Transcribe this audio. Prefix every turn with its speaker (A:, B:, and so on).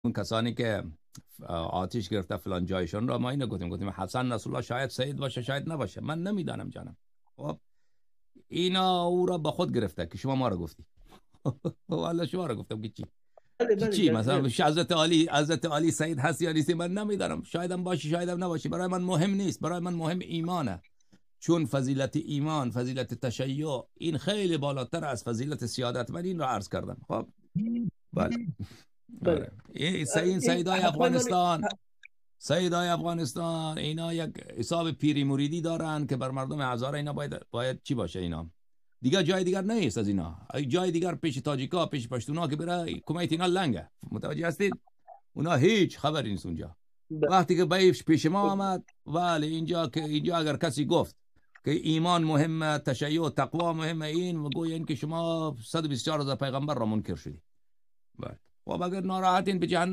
A: اون کسانی که آتش گرفته فلان جایشون را ما اینو گفتیم حسن نصرالله شاید سید باشه شاید نباشه، من نمیدانم جانم. خب اینا او را با خود گرفته که شما ما را گفتی. والله شما را گفتم که چی چی مثلا حضرت علی سید هست یا نیست من نمیدانم، شایدم باشی شایدم نباشی، برای من مهم نیست، برای من مهم ایمانه. چون فضیلت ایمان، فضیلت تشیع این خیلی بالاتر از فضیلت سیادت، من این را عرض کردم. خب بله آره. این سیدای افغانستان اینا یک حساب پیری مریدی دارن که بر مردم هزاره اینا باید چی باشه، اینا دیگه جای دیگر نیست از اینا. جای دیگر پیش تاجیکا پیش پشتونا که بره کمیت اینا لنگه، متوجه هستید؟ اونا هیچ خبری نیست اونجا. وقتی که بیفش پیش ما آمد ولی اینجا اگر کسی گفت که ایمان مهمه، تشیع و تقوا مهمه، این و گویا این که شما 124,000 پیغمبر را منکر شدی. خب اگر ناراحتین به جهنم